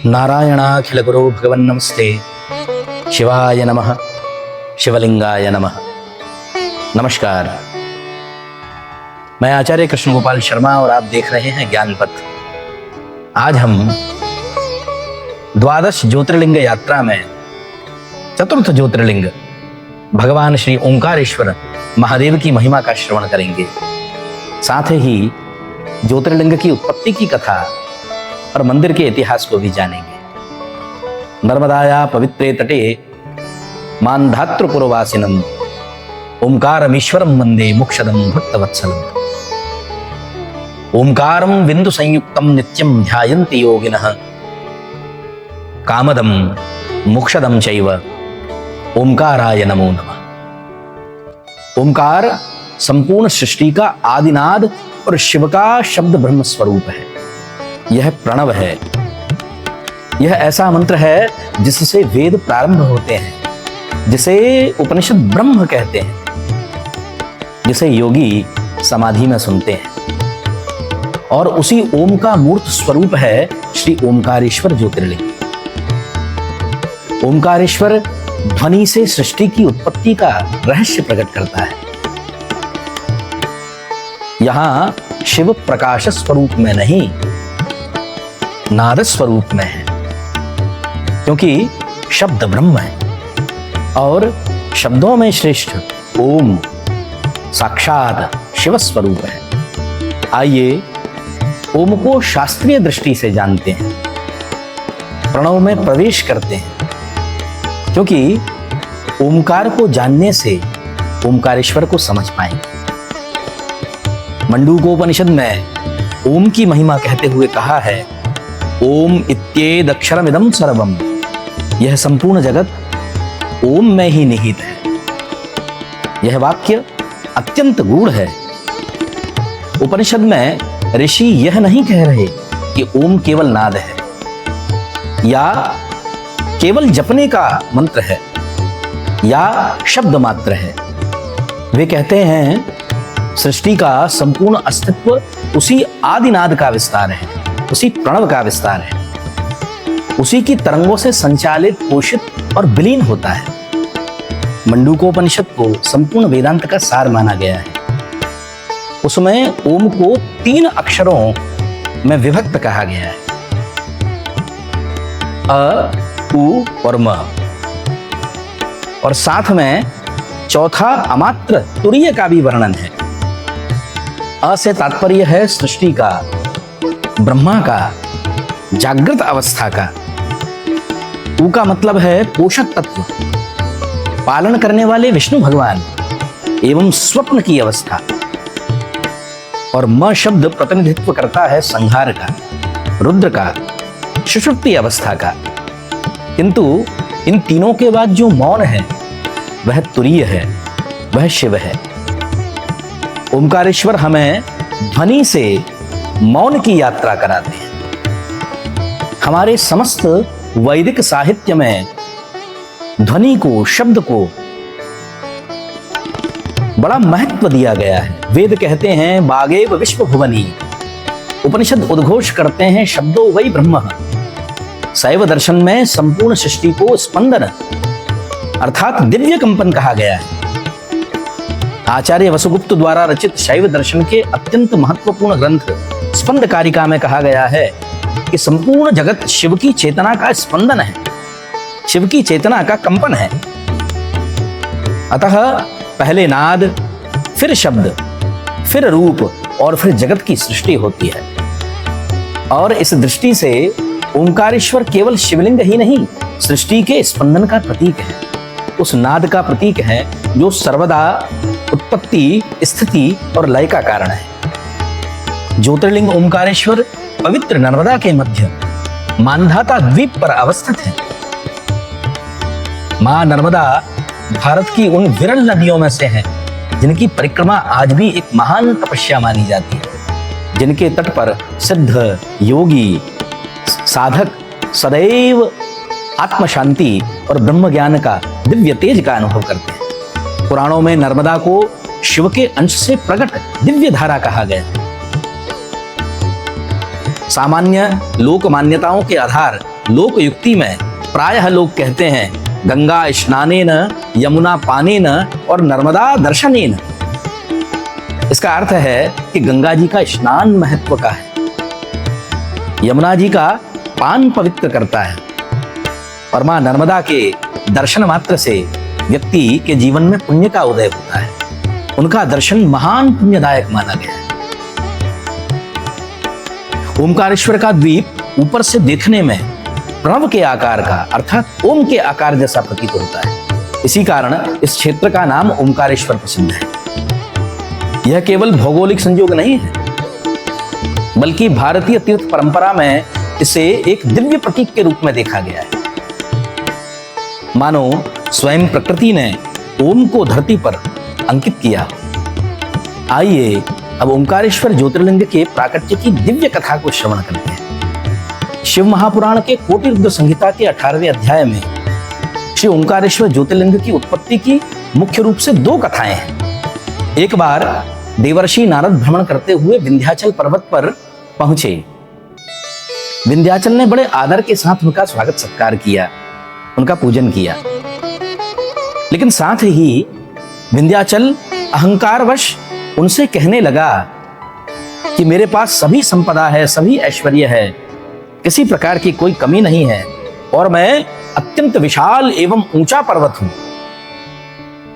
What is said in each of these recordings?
नारायणाखिल गुरु भगवन् नमस्ते। शिवाय नमः, शिवलिंगाय नमः। नमस्कार, मैं आचार्य कृष्ण गोपाल शर्मा और आप देख रहे हैं ज्ञान पथ। आज हम द्वादश ज्योतिर्लिंग यात्रा में चतुर्थ ज्योतिर्लिंग भगवान श्री ओंकारेश्वर महादेव की महिमा का श्रवण करेंगे। साथ ही ज्योतिर्लिंग की उत्पत्ति की कथा और मंदिर के इतिहास को भी जानेंगे। नर्मदाया पवित्रे तटे मान्धातृपुरवासिनम ओंकारमीश्वरम वंदे मोक्षदम भक्तवत्सलम। ओंकारम बिंदु संयुक्तम नित्यम ध्यायन्ति योगिनः कामदम मोक्षदम चैव ओंकाराय नमो नमः। ओंकार संपूर्ण सृष्टि का आदिनाद और शिव का शब्द ब्रह्म स्वरूप है। यह प्रणव है। यह ऐसा मंत्र है जिससे वेद प्रारंभ होते हैं, जिसे उपनिषद ब्रह्म कहते हैं, जिसे योगी समाधि में सुनते हैं। और उसी ओम का मूर्त स्वरूप है श्री ओंकारेश्वर ज्योतिर्लिंग। ओंकारेश्वर ध्वनि से सृष्टि की उत्पत्ति का रहस्य प्रकट करता है। यहां शिव प्रकाश स्वरूप में नहीं, नाद स्वरूप में है, क्योंकि शब्द ब्रह्म है और शब्दों में श्रेष्ठ ओम साक्षात शिव स्वरूप है। आइए ओम को शास्त्रीय दृष्टि से जानते हैं, प्रणव में प्रवेश करते हैं, क्योंकि ओमकार को जानने से ओमकारेश्वर को समझ पाएंगे। मंडूकोपनिषद में ओम की महिमा कहते हुए कहा है, ओम इत्येदक्षरमिदं सर्वम। यह संपूर्ण जगत ओम में ही निहित है। यह वाक्य अत्यंत गूढ़ है। उपनिषद में ऋषि यह नहीं कह रहे कि ओम केवल नाद है या केवल जपने का मंत्र है या शब्द मात्र है। वे कहते हैं सृष्टि का संपूर्ण अस्तित्व उसी आदिनाद का विस्तार है, उसी प्रणव का विस्तार है, उसी की तरंगों से संचालित, पोषित और विलीन होता है। मंडूकोपनिषद को संपूर्ण वेदांत का सार माना गया है। उसमें ओम को 3 अक्षरों में विभक्त कहा गया है, अ, उ और म। और साथ में चौथा अमात्र तुरीय का भी वर्णन है। अ से तात्पर्य है सृष्टि का, ब्रह्मा का, जागृत अवस्था का। उ का मतलब है पोषक तत्व, पालन करने वाले विष्णु भगवान एवं स्वप्न की अवस्था। और म शब्द प्रतिनिधित्व करता है संहार का, रुद्र का, सुषुप्ति अवस्था का। किंतु इन तीनों के बाद जो मौन है वह तुरीय है, वह शिव है। ओंकारेश्वर हमें ध्वनि से मौन की यात्रा कराते हैं। हमारे समस्त वैदिक साहित्य में ध्वनि को, शब्द को बड़ा महत्व दिया गया है। वेद कहते हैं बागेव विश्व भुवनी। उपनिषद उद्घोष करते हैं शब्दो वै ब्रह्म। शैव दर्शन में संपूर्ण सृष्टि को स्पंदन अर्थात दिव्य कंपन कहा गया है। आचार्य वसुगुप्त द्वारा रचित शैव दर्शन के अत्यंत महत्वपूर्ण ग्रंथ स्पंद कारिका में कहा गया है कि संपूर्ण जगत शिव की चेतना का स्पंदन है, शिव की चेतना का कंपन है। अतः पहले नाद, फिर शब्द, फिर रूप और फिर जगत की सृष्टि होती है। और इस दृष्टि से ओंकारेश्वर केवल शिवलिंग ही नहीं, सृष्टि के स्पंदन का प्रतीक है, उस नाद का प्रतीक है जो सर्वदा उत्पत्ति, स्थिति और लय का कारण है। ज्योतिर्लिंग ओंकारेश्वर पवित्र नर्मदा के मध्य मानधाता द्वीप पर अवस्थित है। मां नर्मदा भारत की उन विरल नदियों में से है जिनकी परिक्रमा आज भी एक महान तपस्या मानी जाती है, जिनके तट पर सिद्ध, योगी, साधक सदैव आत्म शांति और ब्रह्म ज्ञान का दिव्य तेज का अनुभव करते हैं। पुराणों में नर्मदा को शिव के अंश से प्रकट दिव्य धारा कहा गया है। सामान्य लोक मान्यताओं के आधार लोकयुक्ति में प्रायः लोग कहते हैं गंगा स्नानेन, यमुना पानेन और नर्मदा दर्शनेन। इसका अर्थ है कि गंगा जी का स्नान महत्व का है, यमुना जी का पान पवित्र करता है और मां नर्मदा के दर्शन मात्र से व्यक्ति के जीवन में पुण्य का उदय होता है। उनका दर्शन महान पुण्यदायक माना गया है। ओमकारेश्वर का द्वीप ऊपर से देखने में प्रणव के आकार का अर्थात ओम के आकार जैसा प्रतीत होता है। इसी कारण इस क्षेत्र का नाम ओमकारेश्वर प्रसिद्ध है। यह केवल भौगोलिक संयोग नहीं है, बल्कि भारतीय तीर्थ परंपरा में इसे एक दिव्य प्रतीक के रूप में देखा गया है। मानो स्वयं प्रकृति ने ओम को धरती पर अंकित किया। आइए अब ओमकारेश्वर ज्योतिर्लिंग के प्राकट्य की दिव्य कथा को श्रवण करते हैं। शिव महापुराण के कोटि रुद्र संहिता के 18वें अध्याय में श्री ओमकारेश्वर ज्योतिर्लिंग की उत्पत्ति की मुख्य रूप से 2 कथाएं हैं। एक बार देवर्षि नारद भ्रमण करते हुए विंध्याचल पर्वत पर पहुंचे। विंध्याचल ने बड़े आदर के साथ उनका स्वागत सत्कार किया, उनका पूजन किया। लेकिन साथ ही विंध्याचल अहंकारवश उनसे कहने लगा कि मेरे पास सभी संपदा है, सभी ऐश्वर्य है, किसी प्रकार की कोई कमी नहीं है और मैं अत्यंत विशाल एवं ऊंचा पर्वत हूं।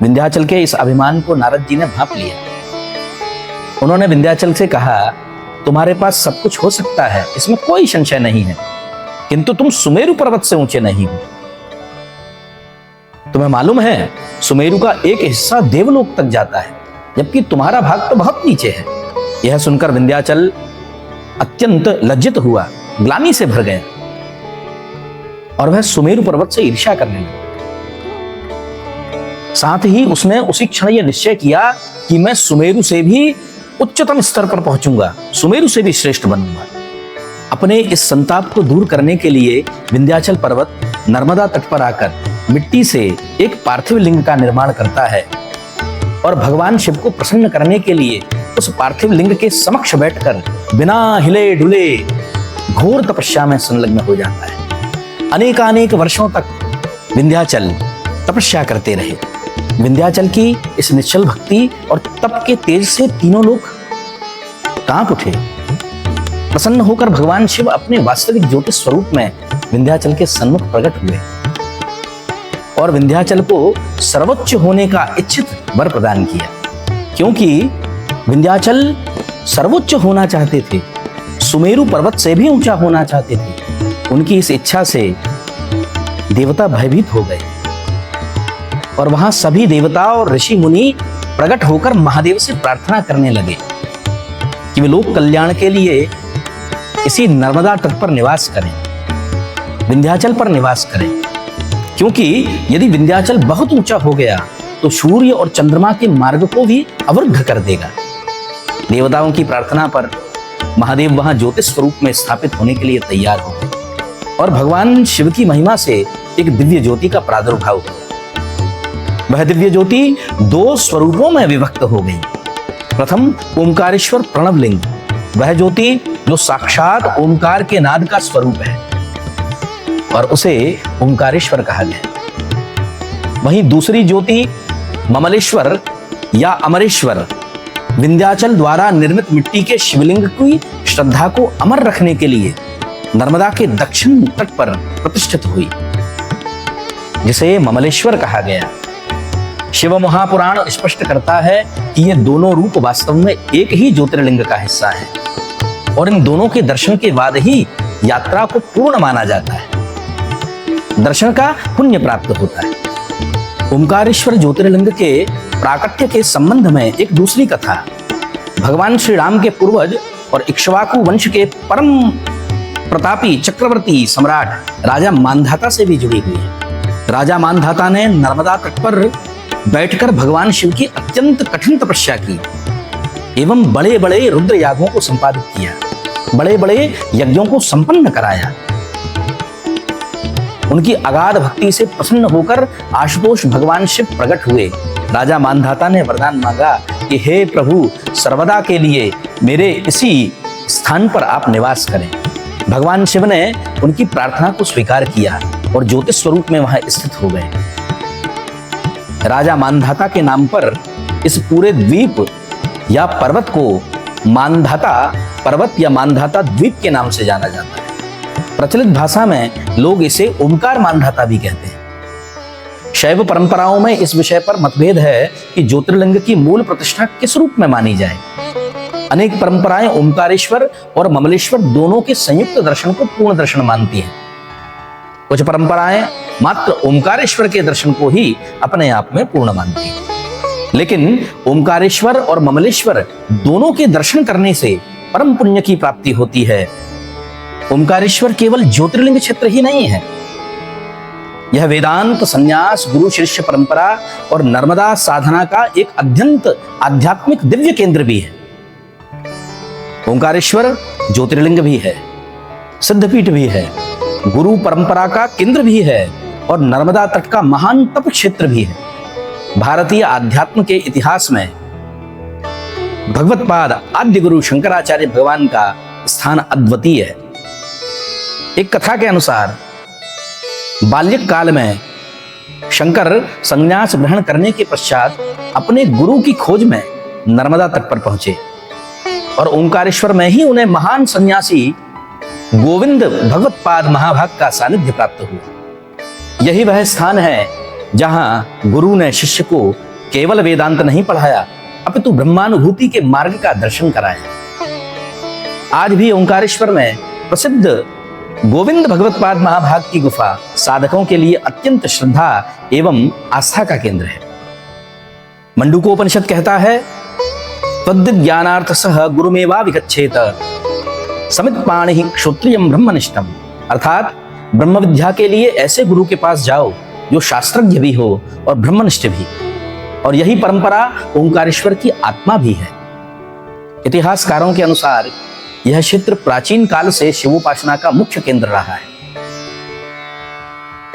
विंध्याचल के इस अभिमान को नारद जी ने भांप लिया। उन्होंने विंध्याचल से कहा, तुम्हारे पास सब कुछ हो सकता है, इसमें कोई संशय नहीं है, किंतु तुम सुमेरु पर्वत से ऊंचे नहीं हो। तुम्हें मालूम है सुमेरु का एक हिस्सा देवलोक तक जाता है, जबकि तुम्हारा भाग तो बहुत नीचे है। यह सुनकर विंध्याचल अत्यंत लज्जित हुआ, ग्लानि से भर गया और वह सुमेरु पर्वत से ईर्ष्या करने लगा। साथ ही उसने उसी क्षण यह निश्चय किया कि मैं सुमेरु से भी उच्चतम स्तर पर पहुंचूंगा, सुमेरु से भी श्रेष्ठ बनूंगा। अपने इस संताप को दूर करने के लिए विंध्याचल पर्वत नर्मदा तट पर आकर मिट्टी से एक पार्थिव लिंग का निर्माण करता है और भगवान शिव को प्रसन्न करने के लिए उस पार्थिव लिंग के समक्ष बैठकर बिना हिले डुले घोर तपस्या में संलग्न हो जाता है। अनेकानेक वर्षों तक विंध्याचल तपस्या करते रहे। विंध्याचल की इस निश्चल भक्ति और तप के तेज से तीनों लोग कांप उठे। प्रसन्न होकर भगवान शिव अपने वास्तविक ज्योतिष स्वरूप में विंध्याचल के सन्मुख प्रकट हुए और विंध्याचल को सर्वोच्च होने का इच्छित वर प्रदान किया। क्योंकि विंध्याचल सर्वोच्च होना चाहते थे, सुमेरु पर्वत से भी ऊंचा होना चाहते थे। उनकी इस इच्छा से देवता भयभीत हो गए और वहां सभी देवता और ऋषि मुनि प्रकट होकर महादेव से प्रार्थना करने लगे कि वे लोक कल्याण के लिए इसी नर्मदा तट पर निवास करें, विंध्याचल पर निवास करें। क्योंकि यदि विंध्याचल बहुत ऊंचा हो गया तो सूर्य और चंद्रमा के मार्ग को भी अवरुद्ध कर देगा। देवताओं की प्रार्थना पर महादेव वहां ज्योतिष स्वरूप में स्थापित होने के लिए तैयार हो गए और भगवान शिव की महिमा से एक दिव्य ज्योति का प्रादुर्भाव हुआ। वह दिव्य ज्योति 2 स्वरूपों में विभक्त हो गई। प्रथम ओमकारेश्वर प्रणवलिंग, वह ज्योति जो साक्षात ओमकार के नाद का स्वरूप है और उसे ओमकारेश्वर कहा गया। वहीं दूसरी ज्योति ममलेश्वर या अमरेश्वर, विंध्याचल द्वारा निर्मित मिट्टी के शिवलिंग की श्रद्धा को अमर रखने के लिए नर्मदा के दक्षिण तट पर प्रतिष्ठित हुई, जिसे ममलेश्वर कहा गया। शिव महापुराण स्पष्ट करता है कि ये दोनों रूप वास्तव में एक ही ज्योतिर्लिंग का हिस्सा है और इन दोनों के दर्शन के बाद ही यात्रा को पूर्ण माना जाता है, दर्शन का पुण्य प्राप्त होता है। ओमकारेश्वर ज्योतिर्लिंग के प्राकट्य के संबंध में एक दूसरी कथा भगवान श्री राम के पूर्वज और इक्ष्वाकु वंश के परम प्रतापी चक्रवर्ती सम्राट राजा मांधाता से भी जुड़ी हुई है। राजा मांधाता ने नर्मदा तट पर बैठकर भगवान शिव की अत्यंत कठिन तपस्या की एवं बड़े बड़े रुद्र यागों को संपादित किया, बड़े बड़े यज्ञों को संपन्न कराया। उनकी अगाध भक्ति से प्रसन्न होकर आशुतोष भगवान शिव प्रकट हुए। राजा मांधाता ने वरदान मांगा कि हे प्रभु, सर्वदा के लिए मेरे इसी स्थान पर आप निवास करें। भगवान शिव ने उनकी प्रार्थना को स्वीकार किया और ज्योतिष स्वरूप में वहां स्थित हो गए। राजा मानधाता के नाम पर इस पूरे द्वीप या पर्वत को मानधाता पर्वत या मानधाता द्वीप के नाम से जाना जाता है। प्रचलित भाषा में लोग इसे ओमकार मानधाता भी कहते हैं। शैव परंपराओं में इस विषय पर मतभेद है कि ज्योतिर्लिंग की मूल प्रतिष्ठा किस रूप में मानी जाए। अनेक परंपराएं ओमकारेश्वर और ममलेश्वर दोनों के संयुक्त दर्शन को पूर्ण दर्शन मानती हैं। कुछ परंपराएं मात्र ओमकारेश्वर के दर्शन को ही अपने आप में पूर्ण मानती हैं। लेकिन ओमकारेश्वर और ममलेश्वर दोनों के दर्शन करने से परम पुण्य की प्राप्ति होती है। ओमकारेश्वर केवल ज्योतिर्लिंग क्षेत्र ही नहीं है, यह वेदांत, संन्यास, गुरु शिष्य परंपरा और नर्मदा साधना का एक अत्यंत आध्यात्मिक दिव्य केंद्र भी है। ओंकारेश्वर ज्योतिर्लिंग भी है, सिद्धपीठ भी है, गुरु परंपरा का केंद्र भी है और नर्मदा तट का महान तप क्षेत्र भी है। भारतीय आध्यात्म के इतिहास में भगवत्पाद आद्य गुरु शंकराचार्य भगवान का स्थान अद्वितीय है। एक कथा के अनुसार बाल्यक काल में शंकर संन्यास ग्रहण करने के पश्चात अपने गुरु की खोज में नर्मदा तट पर पहुंचे और ओंकारेश्वर में ही उन्हें महान सन्यासी गोविंद भगवत्पाद महाभाग का सानिध्य प्राप्त हुआ। यही वह स्थान है जहां गुरु ने शिष्य को केवल वेदांत नहीं पढ़ाया, अपितु ब्रह्मानुभूति के मार्ग का दर्शन कराया। आज भी ओंकारेश्वर में प्रसिद्ध गोविंद भगवत्पाद महाभाग की गुफा साधकों के लिए अत्यंत श्रद्धा एवं आस्था का केंद्र है। मंडूकोपनिषद कहता है, तद्विद् ज्ञानार्थ सह गुरुमेवा विगच्छेत समित पाणि क्षोत्रियम ब्रह्मनिष्ठम। अर्थात ब्रह्म विद्या के लिए ऐसे गुरु के पास जाओ जो शास्त्रज्ञ भी हो और ब्रह्मनिष्ठ भी, और यही परंपरा ओंकारेश्वर की आत्मा भी है। इतिहासकारों के अनुसार यह क्षेत्र प्राचीन काल से शिवोपासना का मुख्य केंद्र रहा है।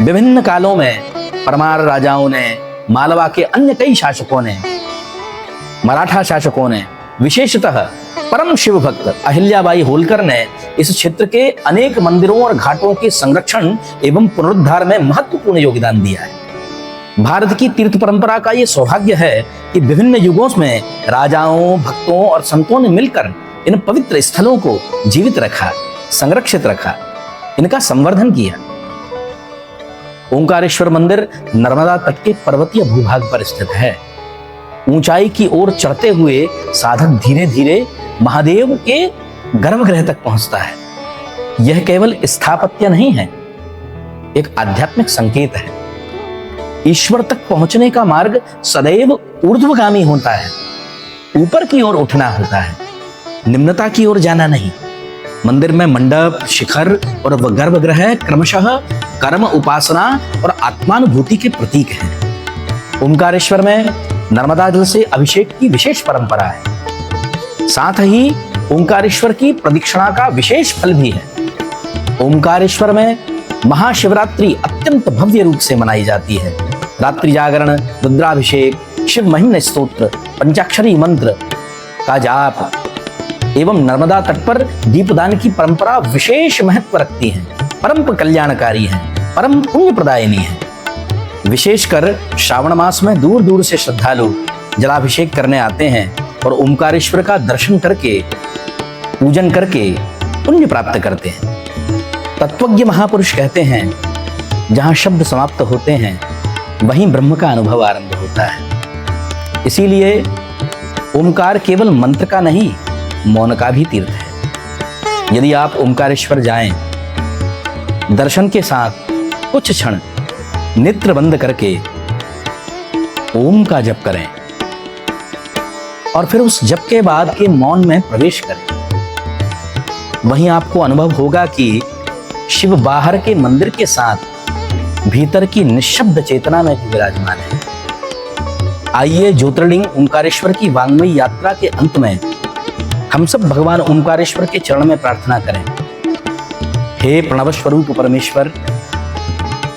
विभिन्न कालों में परमार राजाओं ने, मालवा के अन्य कई शासकों ने, मराठा शासकों ने, विशेषतः परम शिव भक्त अहिल्याबाई होलकर ने इस क्षेत्र के अनेक मंदिरों और घाटों के संरक्षण एवं पुनरुद्धार में महत्वपूर्ण योगदान दिया है। भारत की तीर्थ परंपरा का यह सौभाग्य है कि विभिन्न युगों में राजाओं, भक्तों और संतों ने मिलकर इन पवित्र स्थलों को जीवित रखा, संरक्षित रखा, इनका संवर्धन किया। ओंकारेश्वर मंदिर नर्मदा तट के पर्वतीय भूभाग पर स्थित है। ऊंचाई की ओर चढ़ते हुए साधक धीरे धीरे महादेव के गर्भगृह तक पहुंचता है। यह केवल स्थापत्य नहीं है, एक आध्यात्मिक संकेत है। ईश्वर तक पहुंचने का मार्ग सदैव ऊर्ध्वगामी होता है, ऊपर की ओर उठना होता है, निम्नता की ओर जाना नहीं। मंदिर में मंडप, शिखर और गर्भगृह क्रमशः कर्म, उपासना और आत्मानुभूति के प्रतीक हैं। ओंकारेश्वर में नर्मदा जल से अभिषेक की विशेष परंपरा है। साथ ही ओंकारेश्वर की प्रदक्षिणा का विशेष फल भी है। ओंकारेश्वर में महाशिवरात्रि अत्यंत भव्य रूप से मनाई जाती है। रात्रि जागरण, रुद्राभिषेक, शिव महिम्न स्तोत्र, पंचाक्षरी मंत्र का जाप एवं नर्मदा तट पर दीपदान की परंपरा विशेष महत्व रखती है, परम कल्याणकारी है, परम पुण्य प्रदायिनी है। विशेषकर श्रावण मास में दूर दूर से श्रद्धालु जलाभिषेक करने आते हैं और ओंकारेश्वर का दर्शन करके, पूजन करके पुण्य प्राप्त करते हैं। तत्वज्ञ महापुरुष कहते हैं, जहां शब्द समाप्त होते हैं वहीं ब्रह्म का अनुभव आरंभ होता है। इसीलिए ओंकार केवल मंत्र का नहीं, मौन का भी तीर्थ है। यदि आप ओंकारेश्वर जाएं, दर्शन के साथ कुछ क्षण नेत्र बंद करके ओम का जप करें और फिर उस जप के बाद के मौन में प्रवेश करें, वहीं आपको अनुभव होगा कि शिव बाहर के मंदिर के साथ भीतर की निःशब्द चेतना में भी विराजमान है। आइए ज्योतिर्लिंग ओंकारेश्वर की वांग्मयी यात्रा के अंत में हम सब भगवान ओंकारेश्वर के चरण में प्रार्थना करें। हे प्रणव स्वरूप परमेश्वर,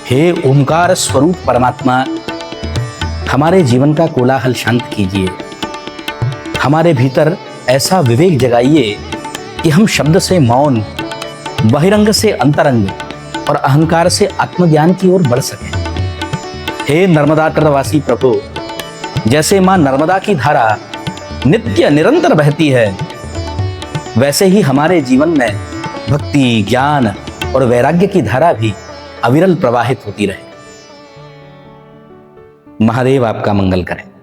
हे ओंकार स्वरूप परमात्मा, हमारे जीवन का कोलाहल शांत कीजिए। हमारे भीतर ऐसा विवेक जगाइए कि हम शब्द से मौन, बहिरंग से अंतरंग और अहंकार से आत्मज्ञान की ओर बढ़ सके। हे नर्मदा तटवासी प्रभु, जैसे मां नर्मदा की धारा नित्य निरंतर बहती है, वैसे ही हमारे जीवन में भक्ति, ज्ञान और वैराग्य की धारा भी अविरल प्रवाहित होती रहे। महादेव आपका मंगल करें।